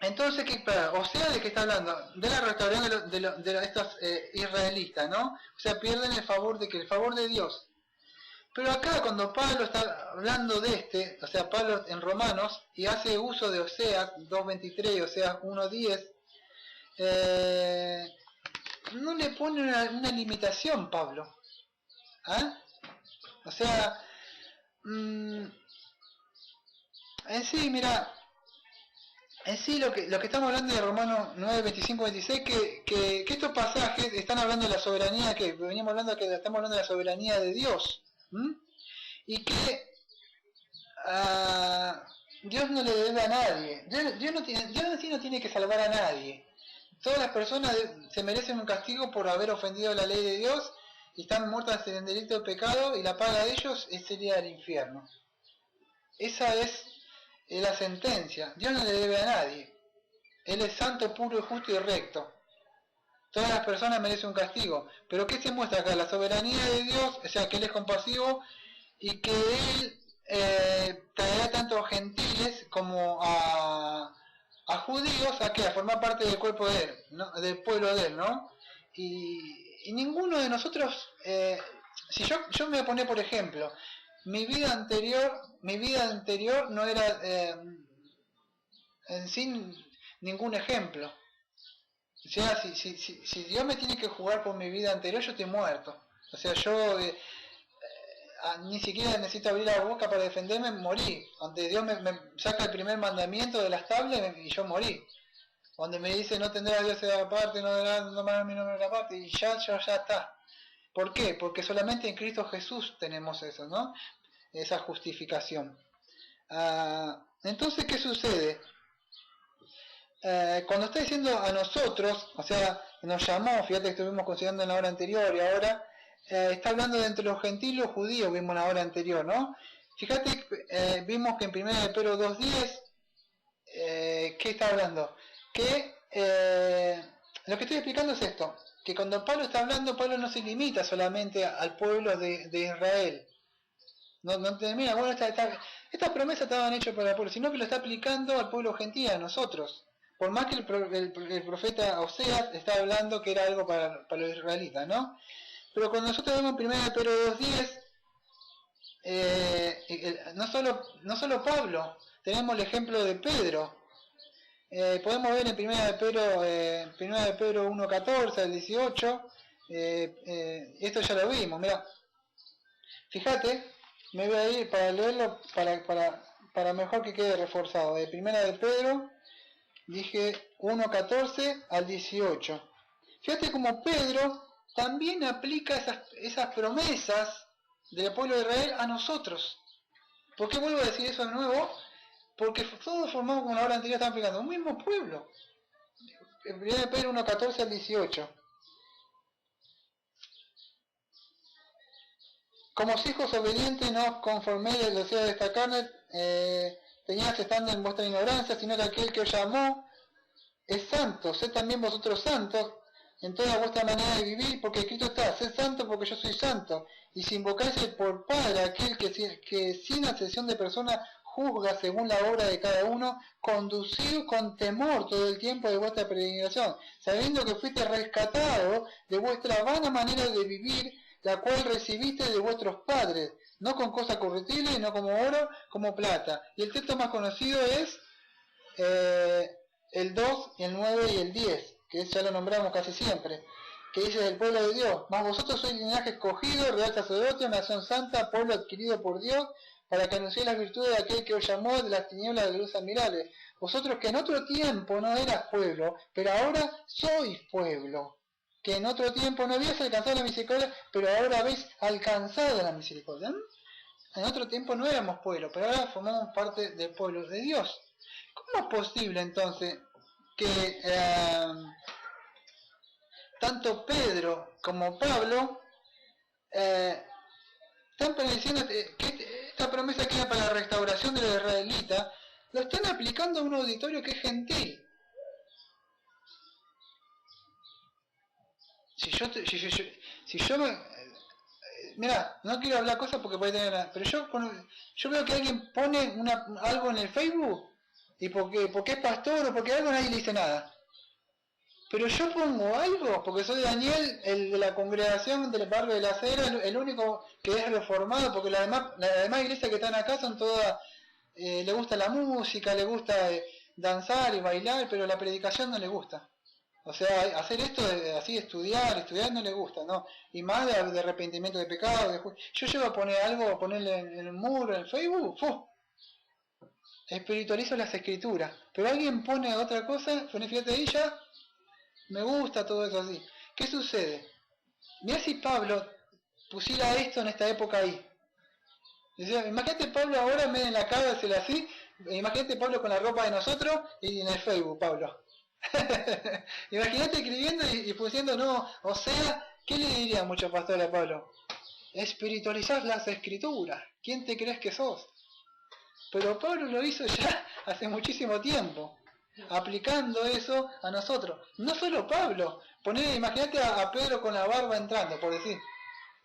entonces, o sea, ¿de qué está hablando? De la restauración de estos israelitas, ¿no? O sea, pierden el favor de Dios. Pero acá cuando Pablo está hablando de o sea, Pablo en Romanos, y hace uso de Oseas 2.23, Oseas 1.10, no le pone una limitación Pablo. ¿Ah? O sea, en sí, mira, en sí lo que estamos hablando de Romanos 9.25.26, que estos pasajes están hablando de la soberanía, que veníamos hablando que estamos hablando de la soberanía de Dios. Y que Dios no le debe a nadie. Dios no tiene que salvar a nadie. Todas las personas se merecen un castigo por haber ofendido la ley de Dios y están muertas en delito de pecado, y la paga de ellos sería el infierno. Esa es la sentencia. Dios no le debe a nadie. Él es santo, puro, justo y recto. Todas las personas merecen un castigo. Pero ¿qué se muestra acá? La soberanía de Dios, o sea, que Él es compasivo y que Él traerá tanto a gentiles como a judíos a formar parte del cuerpo de Él, ¿no? Del pueblo de Él, ¿no? Y ninguno de nosotros, si yo me voy a poner por ejemplo, mi vida anterior no era en sí ningún ejemplo. O sea, si Dios me tiene que jugar por mi vida anterior, yo estoy muerto. O sea, yo ni siquiera necesito abrir la boca para defenderme, morí. Donde Dios me saca el primer mandamiento de las tablas y yo morí. Donde me dice no tendrás a Dios de la parte, no darás mi nombre de la parte, y ya está. ¿Por qué? Porque solamente en Cristo Jesús tenemos eso, ¿no? Esa justificación. Entonces, ¿qué sucede? Cuando está diciendo a nosotros, o sea, nos llamó, fíjate que estuvimos considerando en la hora anterior y ahora está hablando de entre los gentiles y los judíos, vimos en la hora anterior, ¿no? Fíjate, vimos que en 1 Pedro 2.10, ¿qué está hablando? Que lo que estoy explicando es esto, que cuando Pablo está hablando, Pablo no se limita solamente al pueblo de Israel. No termina, bueno, estas promesas estaban hechas para el pueblo, sino que lo está aplicando al pueblo gentil, a nosotros. Por más que el profeta Oseas está hablando que era algo para los israelitas, ¿no? Pero cuando nosotros vemos en 1 Pedro 2.10, no solo Pablo, tenemos el ejemplo de Pedro. Podemos ver en 1 Pedro 1.14 al 18, esto ya lo vimos, mira, fíjate, me voy a ir para leerlo para mejor que quede reforzado. De 1 Pedro, dije 1.14 al 18. Fíjate como Pedro también aplica esas promesas del pueblo de Israel a nosotros. ¿Por qué vuelvo a decir eso de nuevo? Porque todos formamos, como la hora anterior estaban explicando, un mismo pueblo. 1 Pedro 1.14 al 18. Como hijos obedientes, no os conforméis del deseo de esta carne, tenías estando en vuestra ignorancia, sino que aquel que os llamó es santo. Sed también vosotros santos en toda vuestra manera de vivir, porque escrito está, sed santo porque yo soy santo. Y si invocáis por Padre aquel que sin excepción de persona juzga según la obra de cada uno, conducido con temor todo el tiempo de vuestra peregrinación, sabiendo que fuiste rescatado de vuestra vana manera de vivir, la cual recibiste de vuestros padres, no con cosas corruptibles, no como oro, como plata. Y el texto más conocido es el 2, el 9 y el 10, que ya lo nombramos casi siempre. que dice del pueblo de Dios, mas vosotros sois linaje escogido, real sacerdocio, nación santa, pueblo adquirido por Dios, para que anunciéis las virtudes de aquel que os llamó de las tinieblas de luz admirable. Vosotros que en otro tiempo no eras pueblo, pero ahora sois pueblo. Que en otro tiempo no habías alcanzado la misericordia, pero ahora habéis alcanzado la misericordia. En otro tiempo no éramos pueblo, pero ahora formamos parte del pueblo de Dios. ¿Cómo es posible entonces que tanto Pedro como Pablo están diciendo que esta promesa que era para la restauración de los israelitas, lo están aplicando a un auditorio que es gentil? Si yo mira, no quiero hablar cosas porque puede tener, pero yo veo que alguien pone algo en el Facebook y porque es pastor o porque algo, nadie le dice nada. Pero yo pongo algo, porque soy Daniel, el de la congregación del barrio de la Acera, el único que es reformado, porque las demás iglesias que están acá son todas, le gusta la música, le gusta danzar y bailar, pero la predicación no le gusta. O sea, hacer esto así, estudiar no le gusta, ¿no? Y más de arrepentimiento de pecado. Yo llego a poner algo, a ponerle en el muro, en el Facebook, ¡fu! Espiritualizo las escrituras. Pero alguien pone otra cosa, fíjate ahí ya, me gusta todo eso así. ¿Qué sucede? Mirá si Pablo pusiera esto en esta época ahí. Imagínate Pablo ahora en vez de en la cárcel así, imagínate Pablo con la ropa de nosotros y en el Facebook, Pablo. Imagínate escribiendo y pusiendo, no, o sea, ¿qué le dirían muchos pastores a Pablo? Espiritualizar las escrituras. ¿Quién te crees que sos? Pero Pablo lo hizo ya hace muchísimo tiempo, aplicando eso a nosotros. No solo Pablo, imagínate a Pedro con la barba entrando, por decir,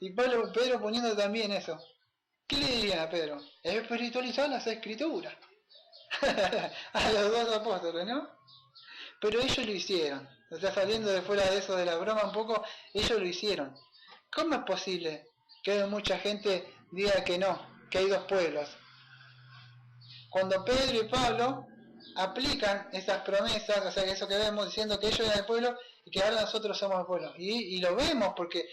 y Pedro poniendo también eso. ¿Qué le dirían a Pedro? Espiritualizar las escrituras. A los dos apóstoles, ¿no? Pero ellos lo hicieron. O sea, saliendo de fuera de eso de la broma un poco, ellos lo hicieron. ¿Cómo es posible que mucha gente diga que no, que hay dos pueblos? Cuando Pedro y Pablo aplican esas promesas, o sea, eso que vemos diciendo que ellos eran el pueblo y que ahora nosotros somos el pueblo. Y lo vemos porque,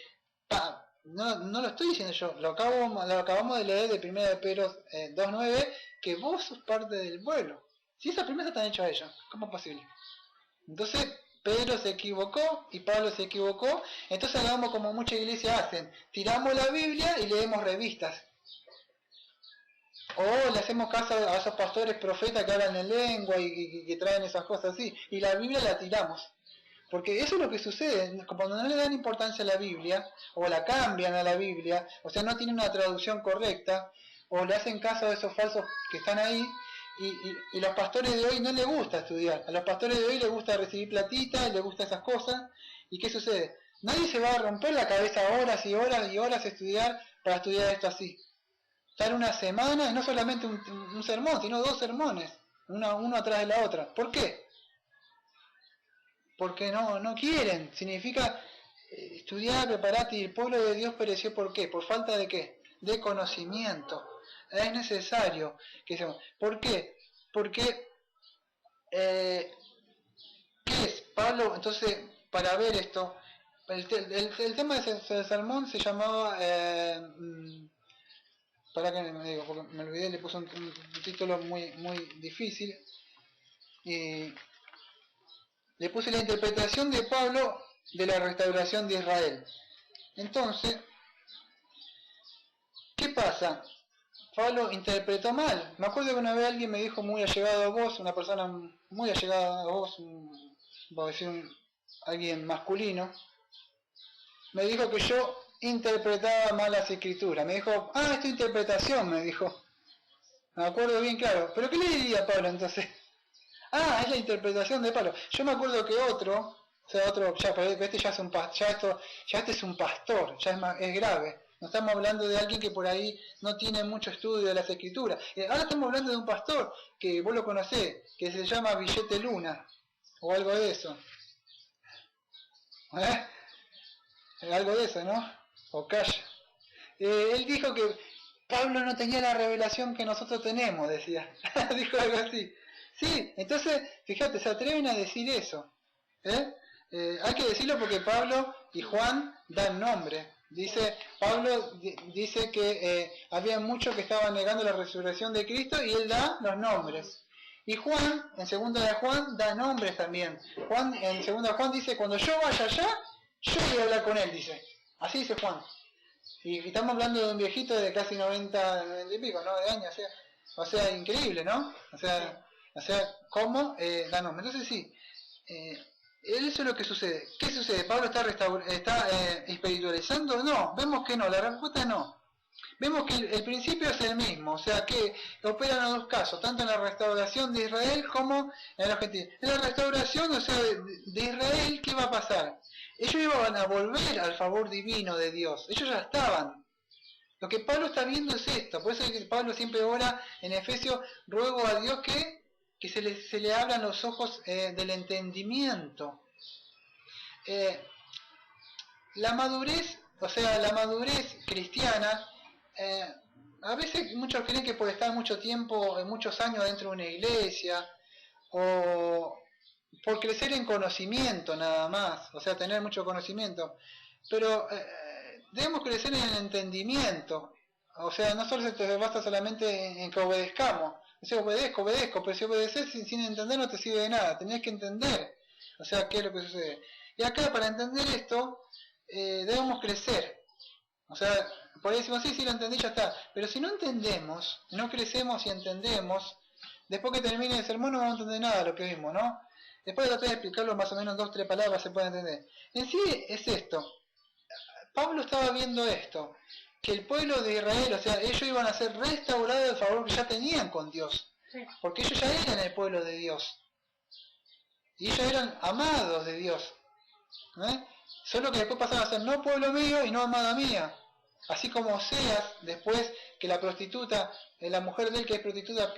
no lo estoy diciendo yo, lo acabamos de leer de 1 de Pedro 2.9, que vos sos parte del pueblo. Si esas promesas están hechas a ellos, ¿cómo es posible? Entonces Pedro se equivocó y Pablo se equivocó, entonces hagamos como muchas iglesias hacen, tiramos la Biblia y leemos revistas. O le hacemos caso a esos pastores profetas que hablan en lengua y que traen esas cosas así, y la Biblia la tiramos. Porque eso es lo que sucede, cuando no le dan importancia a la Biblia, o la cambian a la Biblia, o sea, no tienen una traducción correcta, o le hacen caso a esos falsos que están ahí, y los pastores de hoy no les gusta estudiar. A los pastores de hoy les gusta recibir platita, les gusta esas cosas. ¿Y qué sucede? Nadie se va a romper la cabeza horas y horas y horas para estudiar esto así. Estar una semana, y no solamente un sermón, sino 2 sermones, uno atrás de la otra. ¿Por qué? Porque no quieren. Significa estudiar, prepararte, y el pueblo de Dios pereció. ¿Por qué? ¿Por falta de qué? De conocimiento. Es necesario que seamos. ¿Por qué? Porque ¿qué es? Pablo, entonces, para ver esto, el tema de ese sermón se llamaba para que me digo, porque me olvidé, le puse un título muy difícil, y le puse la interpretación de Pablo de la restauración de Israel. Entonces, ¿qué pasa? Pablo interpretó mal. Me acuerdo que una vez alguien me dijo muy allegado a vos, una persona muy allegada a vos, voy a decir alguien masculino, me dijo que yo interpretaba mal las escrituras. Me dijo, es tu interpretación, me dijo. Me acuerdo bien claro. ¿Pero qué le diría a Pablo entonces? Es la interpretación de Pablo. Yo me acuerdo que otro, este ya es un pastor, ya este es un pastor, ya es grave. No estamos hablando de alguien que por ahí no tiene mucho estudio de las escrituras. Ahora estamos hablando de un pastor que vos lo conocés, que se llama Billete Luna, o algo de eso. Algo de eso, ¿no? O Calla. Él dijo que Pablo no tenía la revelación que nosotros tenemos, decía. Dijo algo así. Sí, entonces, fíjate, se atreven a decir eso. Hay que decirlo porque Pablo y Juan dan nombre. Pablo dice que había muchos que estaban negando la resurrección de Cristo y él da los nombres. Y Juan, en segunda de Juan, da nombres también. En segunda de Juan dice, cuando yo vaya allá, yo voy a hablar con él, dice. Así dice Juan. Y estamos hablando de un viejito de casi 90 y pico, ¿no? De años, o sea, increíble, ¿no? O sea, ¿cómo da nombre? Entonces sí, eso es lo que sucede. ¿Qué sucede? ¿Pablo está espiritualizando? No, vemos que no, la respuesta es no. Vemos que el principio es el mismo, o sea que operan en los dos casos, tanto en la restauración de Israel como en los gentiles. En la restauración, o sea, de Israel, ¿qué va a pasar? Ellos iban a volver al favor divino de Dios, ellos ya estaban. Lo que Pablo está viendo es esto, por eso es que Pablo siempre ora en Efesios, ruego a Dios que se le abran los ojos del entendimiento. La madurez cristiana, a veces muchos creen que por estar mucho tiempo, muchos años dentro de una iglesia, o por crecer en conocimiento nada más, o sea, tener mucho conocimiento, pero debemos crecer en el entendimiento, o sea, no solo se basta solamente en que obedezcamos, o sea, obedezco, pero si obedeces sin entender no te sirve de nada, tenés que entender, o sea, qué es lo que sucede. Y acá, para entender esto, debemos crecer, o sea, por ahí decimos, sí, lo entendí, ya está, pero si no entendemos, no crecemos y entendemos, después que termine el sermón no vamos a entender nada de lo que vimos, ¿no? Después de tratar de explicarlo más o menos 2 o 3 palabras se puede entender. En sí es esto. Pablo estaba viendo esto, que el pueblo de Israel, o sea, ellos iban a ser restaurados del favor que ya tenían con Dios. Sí. Porque ellos ya eran el pueblo de Dios. Y ellos eran amados de Dios. Solo que después pasaron a ser no pueblo mío y no amada mía. Así como Oseas, después que la prostituta, la mujer de él que es prostituta,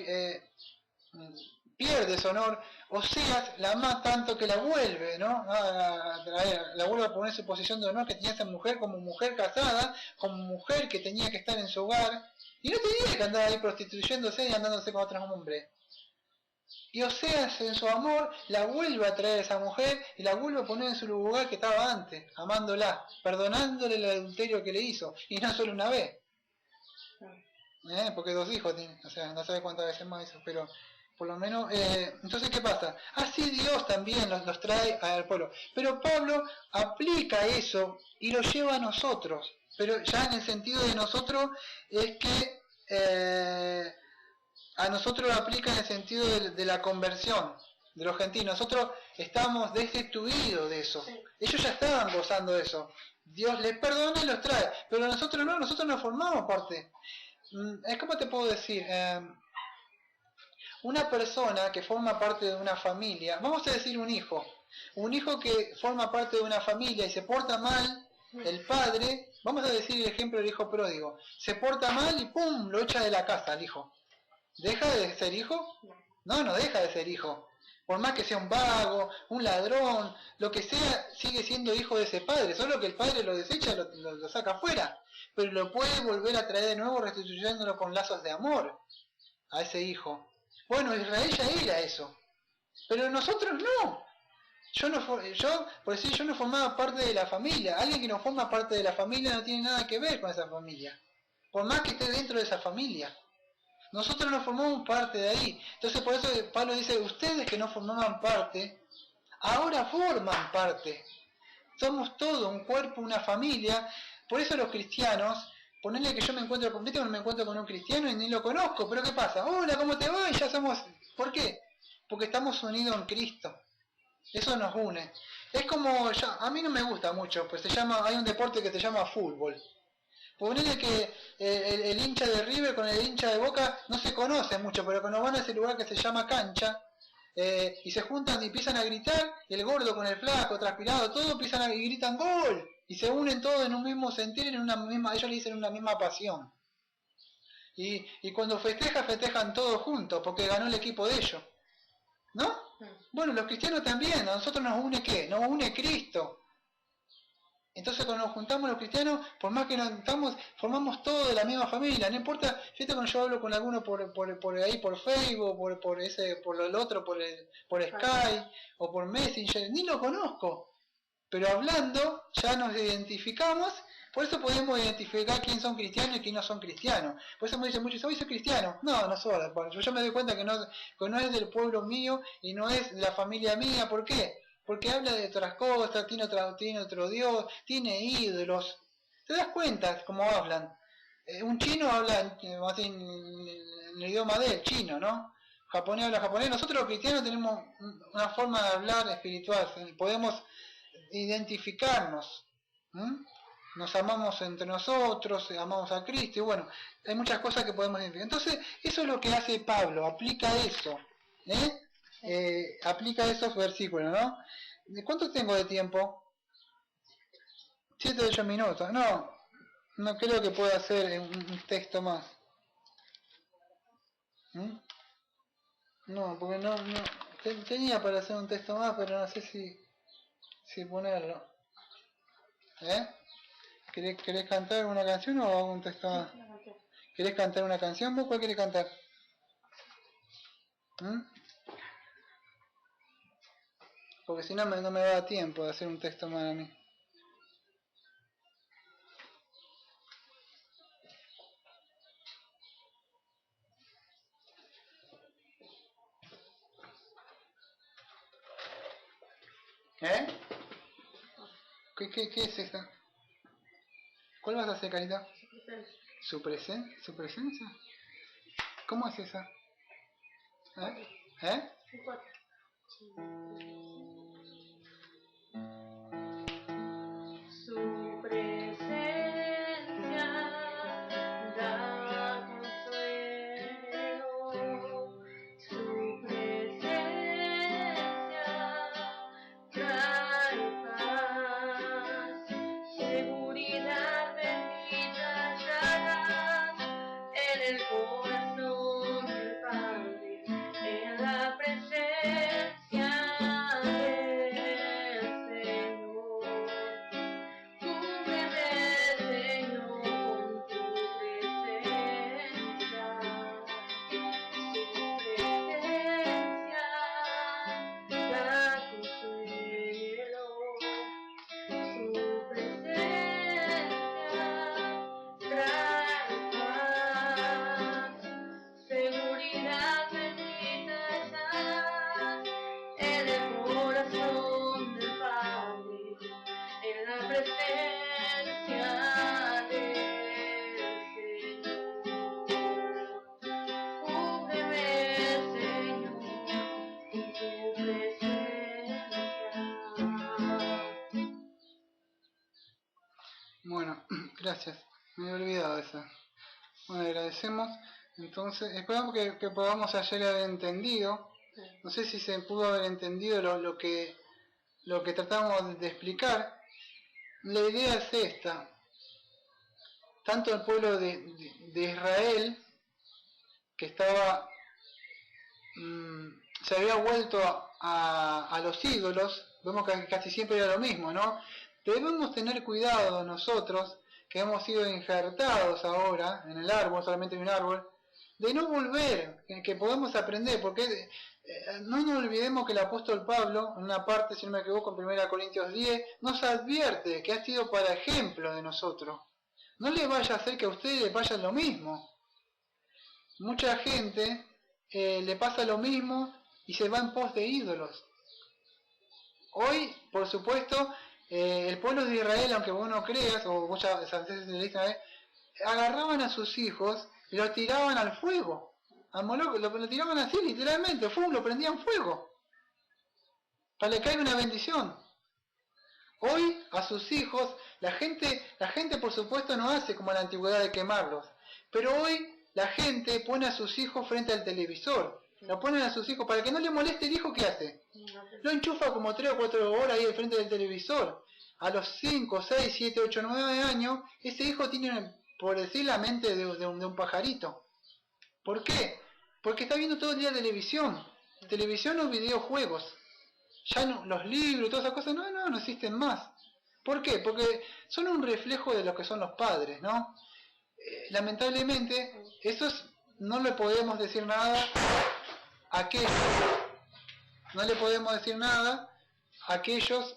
pierde su honor, Oseas la ama tanto que la vuelve, ¿no? La vuelve a poner en su posición de honor que tenía esa mujer como mujer casada, como mujer que tenía que estar en su hogar, y no tenía que andar ahí prostituyéndose y andándose con otros hombres. Y Oseas en su amor la vuelve a traer a esa mujer y la vuelve a poner en su lugar que estaba antes, amándola, perdonándole el adulterio que le hizo, y no solo una vez. Porque 2 hijos tiene, o sea, no sabe cuántas veces más hizo, pero por lo menos, entonces ¿qué pasa? Así Dios también los trae al pueblo. Pero Pablo aplica eso y lo lleva a nosotros. Pero ya en el sentido de nosotros es que a nosotros lo aplica en el sentido de la conversión de los gentiles. Nosotros estamos destituidos de eso. Sí. Ellos ya estaban gozando de eso. Dios les perdona y los trae. Pero nosotros no formamos parte. Es como te puedo decir, una persona que forma parte de una familia, vamos a decir un hijo que forma parte de una familia y se porta mal, el padre, vamos a decir el ejemplo del hijo pródigo, se porta mal y ¡pum!, lo echa de la casa al hijo. ¿Deja de ser hijo? No deja de ser hijo. Por más que sea un vago, un ladrón, lo que sea, sigue siendo hijo de ese padre, solo que el padre lo desecha, lo saca afuera, pero lo puede volver a traer de nuevo restituyéndolo con lazos de amor a ese hijo. Bueno, Israel ya era eso, pero nosotros no. Yo no formaba parte de la familia. Alguien que no forma parte de la familia no tiene nada que ver con esa familia, por más que esté dentro de esa familia. Nosotros no formamos parte de ahí. Entonces por eso Pablo dice, ustedes que no formaban parte, ahora forman parte. Somos todo, un cuerpo, una familia. Por eso los cristianos, ponerle que yo me encuentro con un cristiano y ni lo conozco, pero ¿qué pasa? Hola, ¿cómo te va? Y ya somos... ¿Por qué? Porque estamos unidos en Cristo. Eso nos une. Es como, a mí no me gusta mucho, pues hay un deporte que se llama fútbol. Ponele que el hincha de River con el hincha de Boca no se conocen mucho, pero cuando van a ese lugar que se llama cancha, y se juntan y empiezan a gritar, y el gordo con el flaco, transpirado, todo empiezan y gritan ¡gol! Y se unen todos en un mismo sentir, ellos le dicen una misma pasión. Y cuando festejan todos juntos, porque ganó el equipo de ellos. ¿No? Bueno, los cristianos también, a nosotros nos une ¿qué? Nos une Cristo. Entonces cuando nos juntamos los cristianos, por más que nos juntamos, formamos todos de la misma familia, no importa, fíjate cuando yo hablo con alguno por ahí, por Facebook, por el otro, por Skype, o por Messenger, ni lo conozco, pero hablando ya nos identificamos. Por eso podemos identificar quién son cristianos y quién no son cristianos. Por eso me dicen muchos, ¿soy cristiano? No, no soy. Yo me doy cuenta que no es del pueblo mío y no es de la familia mía. ¿Por qué? Porque habla de otras cosas, tiene otro Dios, tiene ídolos. ¿Te das cuenta cómo hablan? Un chino habla en el idioma del chino, ¿no? Japonés habla japonés. Nosotros los cristianos tenemos una forma de hablar espiritual. Podemos identificarnos. Nos amamos entre nosotros, amamos a Cristo, y bueno, hay muchas cosas que podemos identificar. Entonces, eso es lo que hace Pablo, aplica eso, aplica esos versículos, ¿no? ¿Cuánto tengo de tiempo? 7 o 8 minutos. No creo que pueda hacer un texto más. No, porque no tenía para hacer un texto más, pero no sé si ponerlo. ¿Querés cantar una canción o un texto más? ¿Querés cantar una canción vos? ¿Cuál querés cantar? Porque si no me da tiempo de hacer un texto más a mí. ¿Qué es esto? ¿Cuál vas a hacer, Carita? ¿Su presencia? ¿Cómo es esa? Su presencia da consuelo, su presencia trae paz, seguridad bendita hallarás en el corazón del Padre, en la presencia del Señor. Cúbreme, Señor, con tu presencia. Su presencia da consuelo. Su presencia trae paz, seguridad bendita hallarás en el corazón del Padre, en la presencia del Señor. Cúbreme, Señor, con tu presencia. Bueno, gracias. Me he olvidado de esa. Bueno, agradecemos. Entonces, esperamos que podamos ayer haber entendido. No sé si se pudo haber entendido lo que tratamos de explicar. La idea es esta. Tanto el pueblo de Israel, que estaba se había vuelto a los ídolos, vemos que casi siempre era lo mismo, ¿no? Debemos tener cuidado nosotros, que hemos sido injertados ahora en el árbol, solamente en un árbol, de no volver, que podemos aprender, porque no nos olvidemos que el apóstol Pablo, en una parte, si no me equivoco, en 1 Corintios 10, nos advierte que ha sido para ejemplo de nosotros. No les vaya a hacer que a ustedes les vaya lo mismo. Mucha gente le pasa lo mismo y se va en pos de ídolos. Hoy, por supuesto, el pueblo de Israel, aunque vos no creas, o muchas veces de Israel, agarraban a sus hijos y los tiraban al fuego. Al Moloch, lo tiraban así, literalmente, lo prendían fuego. Para que caiga una bendición. Hoy, a sus hijos, la gente por supuesto no hace como en la antigüedad de quemarlos. Pero hoy la gente pone a sus hijos frente al televisor. Lo ponen a sus hijos para que no le moleste el hijo, ¿qué hace? Lo enchufa como 3 o 4 horas ahí al frente del televisor. A los 5, 6, 7, 8, 9 años, ese hijo tiene, por decir, la mente de un pajarito. ¿Por qué? Porque está viendo todo el día televisión. Televisión o videojuegos. Ya no, los libros y todas esas cosas no existen más. ¿Por qué? Porque son un reflejo de lo que son los padres, ¿no? Lamentablemente, no le podemos decir nada a aquellos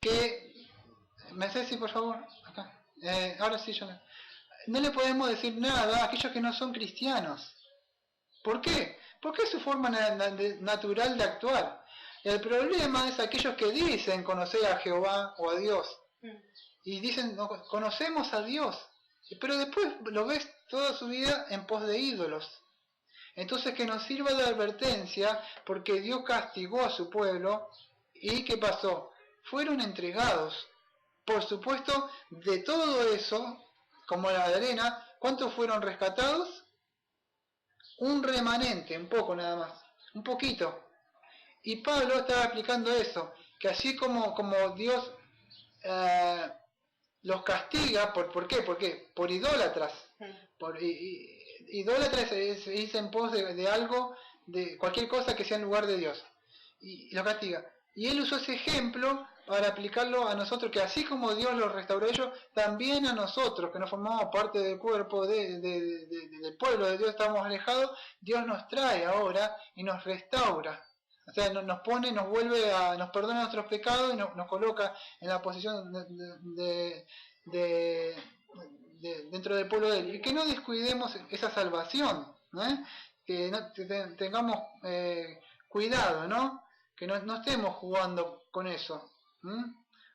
que, ¿me haces decir por favor? Acá. Ahora sí, yo no le podemos decir nada a aquellos que no son cristianos. ¿Por qué? Porque es su forma natural de actuar. El problema es aquellos que dicen conocer a Jehová o a Dios. Y dicen, no, conocemos a Dios. Pero después lo ves toda su vida en pos de ídolos. Entonces que nos sirva de advertencia, porque Dios castigó a su pueblo. ¿Y qué pasó? Fueron entregados. Por supuesto, de todo eso, como la arena, ¿cuántos fueron rescatados? Un remanente, un poco nada más, un poquito. Y Pablo estaba explicando eso, que así como Dios los castiga, ¿por qué? Por idólatras. Idólatras se dice en pos de algo, de cualquier cosa que sea en lugar de Dios. Y los castiga. Y él usó ese ejemplo para aplicarlo a nosotros, que así como Dios los restauró a ellos, también a nosotros, que no formamos parte del cuerpo del pueblo de Dios, estamos alejados, Dios nos trae ahora y nos restaura. O sea, nos pone, nos vuelve nos perdona nuestros pecados y nos coloca en la posición dentro del pueblo de él. Y que no descuidemos esa salvación, ¿eh? Que tengamos cuidado, ¿no? Que no estemos jugando con eso.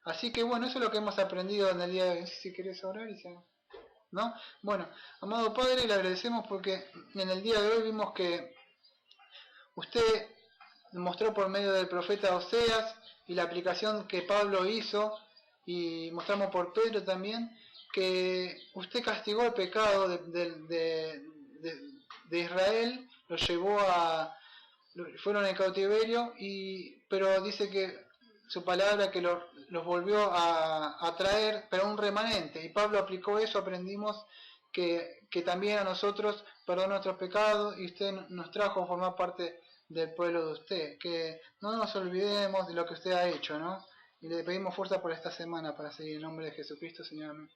Así que bueno, eso es lo que hemos aprendido en el día de hoy. Si querés orar, ¿no? Bueno, amado Padre, le agradecemos porque en el día de hoy vimos que usted mostró por medio del profeta Oseas y la aplicación que Pablo hizo, y mostramos por Pedro también, que usted castigó el pecado de Israel, lo llevó fueron en cautiverio, pero dice que su palabra que los volvió a traer, pero un remanente, y Pablo aplicó eso, aprendimos que también a nosotros perdonó nuestros pecados, y usted nos trajo a formar parte del pueblo de usted, que no nos olvidemos de lo que usted ha hecho, ¿no? Y le pedimos fuerza por esta semana para seguir en el nombre de Jesucristo, Señor. Amén.